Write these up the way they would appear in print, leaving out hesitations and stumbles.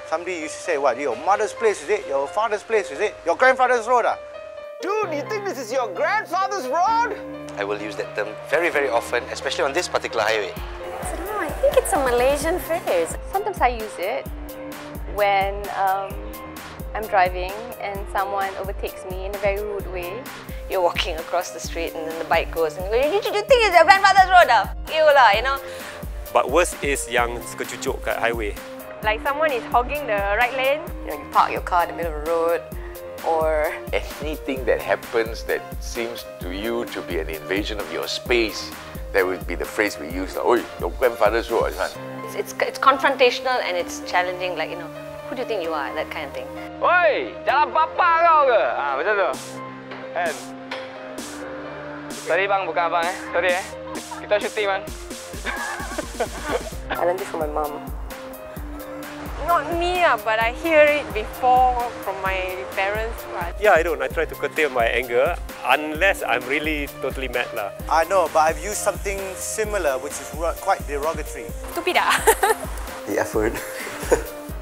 Somebody used to say, what, your mother's place is it? Your father's place is it? Your grandfather's road ah? Dude, you think this is your grandfather's road? I will use that term very, very often, especially on this particular highway. I don't know, I think it's a Malaysian phrase. Sometimes I use it when I'm driving and someone overtakes me in a very rude way. You're walking across the street and then the bike goes and you think it's your grandfather's road ah? Ew lah, you know. But worse is yang suka cucuk kat highway. Like someone is hogging the right lane. You know, you park your car in the middle of the road, or anything that happens that seems to you to be an invasion of your space, that would be the phrase we use. Oi, your grandfather's road, man. It's confrontational and it's challenging. Like, you know, who do you think you are? That kind of thing. Oi, jalan papa kau ke? Macam tu. Kan? Sorry bang, bukan abang Sorry Kita syuting man. I learned it from my mom. Not me, but I hear it before from my parents. Yeah, I don't. I try to curtail my anger unless I'm really totally mad lah. I know, but I've used something similar, which is quite derogatory. Stupid ah. The F word.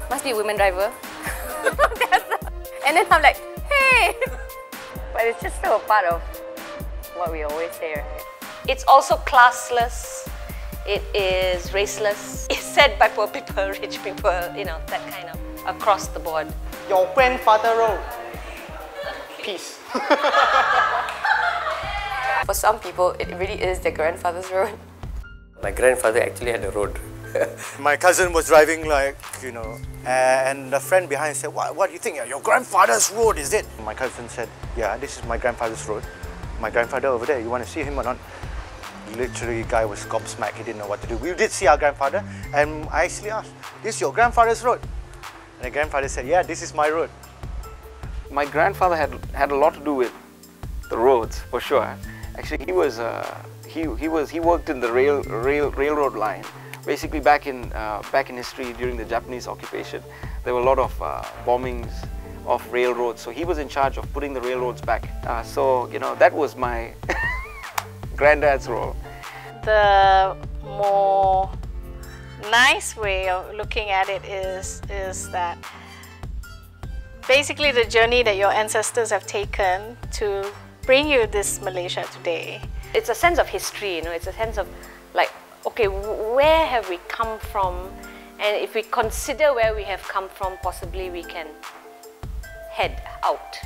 Must be a women driver. And then I'm like, hey! But it's just still a part of what we always say, right? It's also classless. It is raceless. It's said by poor people, rich people, you know, that kind of across the board. Your grandfather road. Peace. For some people, it really is their grandfather's road. My grandfather actually had a road. My cousin was driving like, you know, and a friend behind said, what do you think? Your grandfather's road, is it? My cousin said, yeah, this is my grandfather's road. My grandfather over there, you want to see him or not? Literally, guy was gobsmacked, he didn't know what to do. We did see our grandfather, and I actually asked, this is your grandfather's road? And the grandfather said, yeah, this is my road. My grandfather had a lot to do with the roads, for sure. Actually, he worked in the railroad line. Basically, back in history during the Japanese occupation, there were a lot of bombings of railroads. So he was in charge of putting the railroads back. So you know, that was my granddad's role. The more nice way of looking at it is that basically the journey that your ancestors have taken to bring you this Malaysia today. It's a sense of history, you know, it's a sense of like, okay, where have we come from? And if we consider where we have come from, possibly we can head out.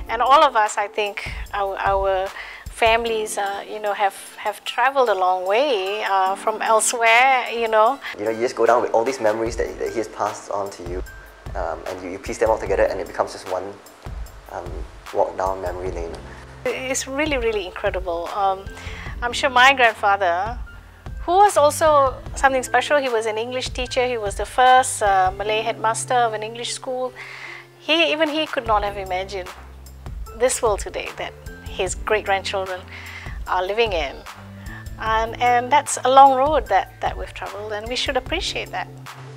And all of us, I think, our families, you know, have traveled a long way from elsewhere, you know. You know, you just go down with all these memories that he has passed on to you, and you piece them all together, and it becomes just one walk down memory lane. It's really, really incredible. I'm sure my grandfather, who was also something special, he was an English teacher, he was the first Malay headmaster of an English school. Even he could not have imagined this world today that his great-grandchildren are living in. And that's a long road that we've traveled, and we should appreciate that.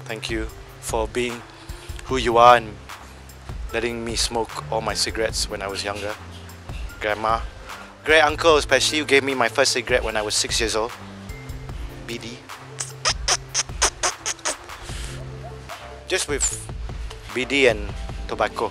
Thank you for being who you are and letting me smoke all my cigarettes when I was younger. Grandma, great uncle especially, who gave me my first cigarette when I was 6 years old. BD. Just with BD and tobacco.